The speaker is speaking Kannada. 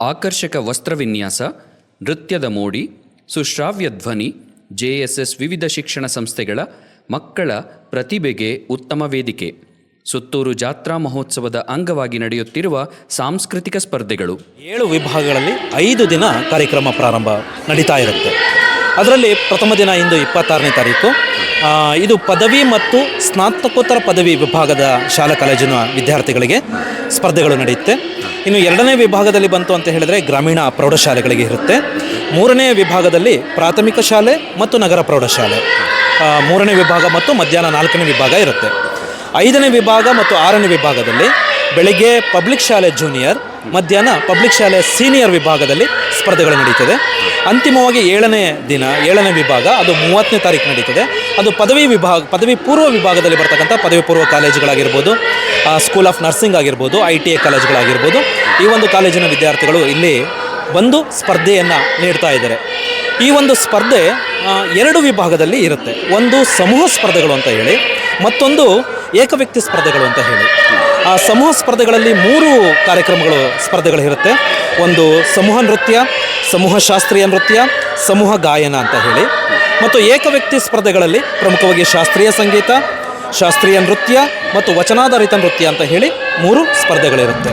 ಆಕರ್ಷಕ ವಸ್ತ್ರವಿನ್ಯಾಸ, ನೃತ್ಯದ ಮೋಡಿ, ಸುಶ್ರಾವ್ಯ ಧ್ವನಿ, JSS ವಿವಿಧ ಶಿಕ್ಷಣ ಸಂಸ್ಥೆಗಳ ಮಕ್ಕಳ ಪ್ರತಿಭೆಗೆ ಉತ್ತಮ ವೇದಿಕೆ. ಸುತ್ತೂರು ಜಾತ್ರಾ ಮಹೋತ್ಸವದ ಅಂಗವಾಗಿ ನಡೆಯುತ್ತಿರುವ ಸಾಂಸ್ಕೃತಿಕ ಸ್ಪರ್ಧೆಗಳು. 7 ವಿಭಾಗಗಳಲ್ಲಿ 5 ದಿನ ಕಾರ್ಯಕ್ರಮ ಪ್ರಾರಂಭ ನಡೀತಾ ಇರುತ್ತೆ. ಅದರಲ್ಲಿ ಪ್ರಥಮ ದಿನ ಇಂದು 26ನೇ ತಾರೀಕು. ಇದು ಪದವಿ ಮತ್ತು ಸ್ನಾತಕೋತ್ತರ ಪದವಿ ವಿಭಾಗದ ಶಾಲಾ ಕಾಲೇಜಿನ ವಿದ್ಯಾರ್ಥಿಗಳಿಗೆ ಸ್ಪರ್ಧೆಗಳು ನಡೆಯುತ್ತೆ. ಇನ್ನು 2ನೇ ವಿಭಾಗದಲ್ಲಿ ಬಂತು ಅಂತ ಹೇಳಿದರೆ ಗ್ರಾಮೀಣ ಪ್ರೌಢಶಾಲೆಗಳಿಗೆ ಇರುತ್ತೆ. 3ನೇ ವಿಭಾಗದಲ್ಲಿ ಪ್ರಾಥಮಿಕ ಶಾಲೆ ಮತ್ತು ನಗರ ಪ್ರೌಢಶಾಲೆ, 3ನೇ ವಿಭಾಗ ಮತ್ತು ಮಧ್ಯಾಹ್ನ 4ನೇ ವಿಭಾಗ ಇರುತ್ತೆ. 5ನೇ ವಿಭಾಗ ಮತ್ತು 6ನೇ ವಿಭಾಗದಲ್ಲಿ ಬೆಳಗ್ಗೆ ಪಬ್ಲಿಕ್ ಶಾಲೆ ಜೂನಿಯರ್, ಮಧ್ಯಾಹ್ನ ಪಬ್ಲಿಕ್ ಶಾಲೆ ಸೀನಿಯರ್ ವಿಭಾಗದಲ್ಲಿ ಸ್ಪರ್ಧೆಗಳು ನಡೀತದೆ. ಅಂತಿಮವಾಗಿ 7ನೇ ವಿಭಾಗ ಅದು 30ನೇ ತಾರೀಕು ನಡೀತದೆ. ಅದು ಪದವಿ ಪೂರ್ವ ವಿಭಾಗದಲ್ಲಿ ಬರ್ತಕ್ಕಂಥ ಪದವಿ ಪೂರ್ವ ಕಾಲೇಜುಗಳಾಗಿರ್ಬೋದು, ಸ್ಕೂಲ್ ಆಫ್ ನರ್ಸಿಂಗ್ ಆಗಿರ್ಬೋದು, ITA ಕಾಲೇಜುಗಳಾಗಿರ್ಬೋದು. ಈ ಒಂದು ಕಾಲೇಜಿನ ವಿದ್ಯಾರ್ಥಿಗಳು ಇಲ್ಲಿ ಬಂದು ಸ್ಪರ್ಧೆಯನ್ನು ನೀಡ್ತಾ ಇದ್ದಾರೆ. ಈ ಒಂದು ಸ್ಪರ್ಧೆ 2 ವಿಭಾಗದಲ್ಲಿ ಇರುತ್ತೆ. ಒಂದು ಸಮೂಹ ಸ್ಪರ್ಧೆಗಳು ಅಂತ ಹೇಳಿ, ಮತ್ತೊಂದು ಏಕವ್ಯಕ್ತಿ ಸ್ಪರ್ಧೆಗಳು ಅಂತ ಹೇಳಿ. ಆ ಸಮೂಹ ಸ್ಪರ್ಧೆಗಳಲ್ಲಿ 3 ಸ್ಪರ್ಧೆಗಳು ಇರುತ್ತೆ. ಒಂದು ಸಮೂಹ ನೃತ್ಯ, ಸಮೂಹ ಶಾಸ್ತ್ರೀಯ ನೃತ್ಯ, ಸಮೂಹ ಗಾಯನ ಅಂತ ಹೇಳಿ. ಮತ್ತು ಏಕವ್ಯಕ್ತಿ ಸ್ಪರ್ಧೆಗಳಲ್ಲಿ ಪ್ರಮುಖವಾಗಿ ಶಾಸ್ತ್ರೀಯ ಸಂಗೀತ, ಶಾಸ್ತ್ರೀಯ ನೃತ್ಯ ಮತ್ತು ವಚನಾಧಾರಿತ ನೃತ್ಯ ಅಂತ ಹೇಳಿ 3 ಸ್ಪರ್ಧೆಗಳಿರುತ್ತೆ.